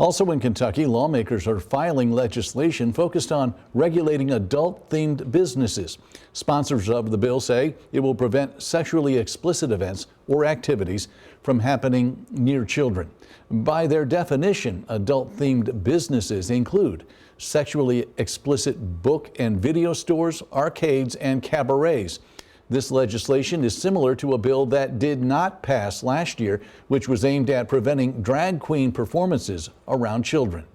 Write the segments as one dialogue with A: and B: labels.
A: Also in Kentucky, lawmakers are filing legislation focused on regulating adult-themed businesses. Sponsors of the bill say it will prevent sexually explicit events or activities from happening near children. By their definition, adult-themed businesses include sexually explicit book and video stores, arcades, and cabarets. This legislation is similar to a bill that did not pass last year, which was aimed at preventing drag queen performances around children.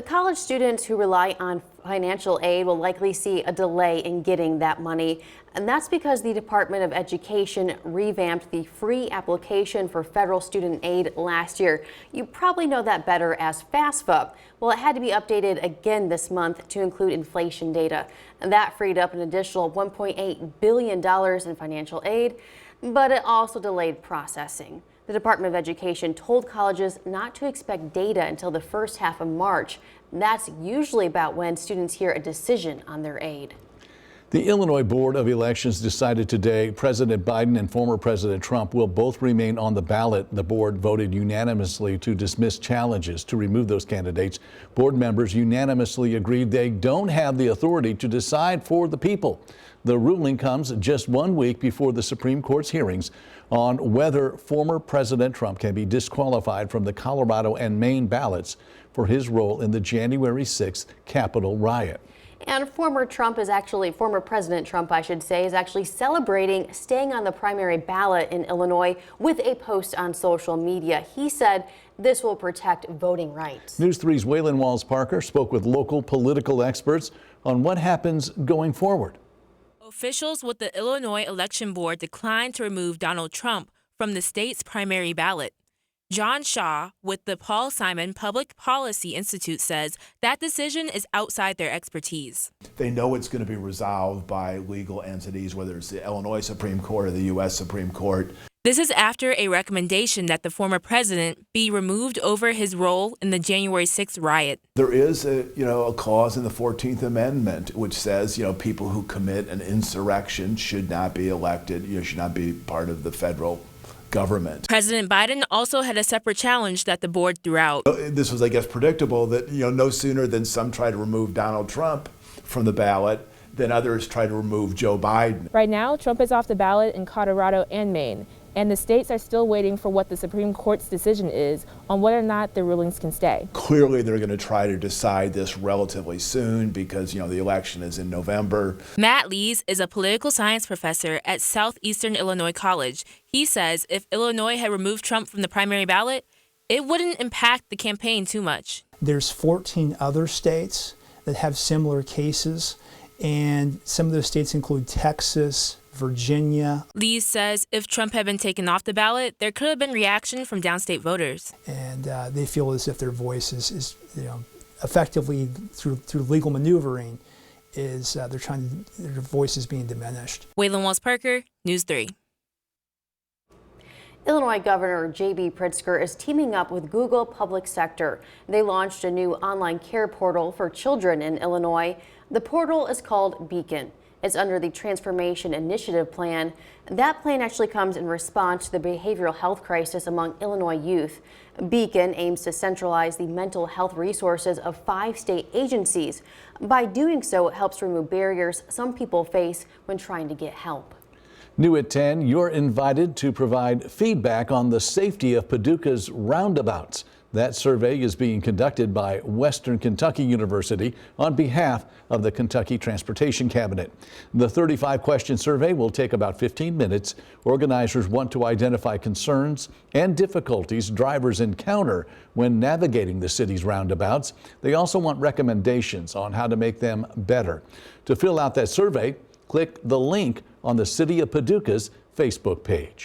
B: College students who rely on financial aid will likely see a delay in getting that money. And that's because the Department of Education revamped the free application for federal student aid last year. You probably know that better as FAFSA. Well, it had to be updated again this month to include inflation data. And that freed up an additional $1.8 billion in financial aid, but it also delayed processing. The Department of Education told colleges not to expect data until the first half of March. That's usually about when students hear a decision on their aid.
A: The Illinois Board of Elections decided today President Biden and former President Trump will both remain on the ballot. The board voted unanimously to dismiss challenges to remove those candidates. Board members unanimously agreed they don't have the authority to decide for the people. The ruling comes just 1 week before the Supreme Court's hearings on whether former President Trump can be disqualified from the Colorado and Maine ballots for his role in the January 6th Capitol riot.
B: And former President Trump, I should say, is actually celebrating staying on the primary ballot in Illinois with a post on social media. He said this will protect voting rights. News 3's Waylon Walls-Parker spoke with local political experts on what happens going forward.
C: Officials with the Illinois Election Board declined to remove Donald Trump from the state's primary ballot. John Shaw with the Paul Simon Public Policy Institute says that decision is outside their expertise.
D: They know it's going to be resolved by legal entities, whether it's the Illinois Supreme Court or the U.S. Supreme Court.
C: This is after a recommendation that the former president be removed over his role in the January 6th riot.
D: There is a clause in the 14th Amendment which says, people who commit an insurrection should not be elected, should not be part of the federal government.
C: President Biden also had a separate challenge that the board threw out.
D: This was, I guess, predictable that, no sooner than some try to remove Donald Trump from the ballot than others try to remove Joe Biden.
E: Right now, Trump is off the ballot in Colorado and Maine, and the states are still waiting for what the Supreme Court's decision is on whether or not the rulings can stay.
D: Clearly, they're going to try to decide this relatively soon because, the election is in November.
C: Matt Lees is a political science professor at Southeastern Illinois College. He says if Illinois had removed Trump from the primary ballot, it wouldn't impact the campaign too much.
F: There's 14 other states that have similar cases, and some of those states include Texas, Virginia.
C: Lees says if Trump had been taken off the ballot, there could have been reaction from downstate voters.
F: And they feel as if their voice is effectively through legal maneuvering, their voice is being diminished.
C: Waylon Walls-Parker, News 3.
B: Illinois Governor J.B. Pritzker is teaming up with Google Public Sector. They launched a new online care portal for children in Illinois. The portal is called Beacon. It's under the Transformation Initiative Plan. That plan actually comes in response to the behavioral health crisis among Illinois youth. Beacon aims to centralize the mental health resources of 5 state agencies. By doing so, it helps remove barriers some people face when trying to get help.
A: New at 10, you're invited to provide feedback on the safety of Paducah's roundabouts. That survey is being conducted by Western Kentucky University on behalf of the Kentucky Transportation Cabinet. The 35-question survey will take about 15 minutes. Organizers want to identify concerns and difficulties drivers encounter when navigating the city's roundabouts. They also want recommendations on how to make them better. To fill out that survey, click the link on the City of Paducah's Facebook page.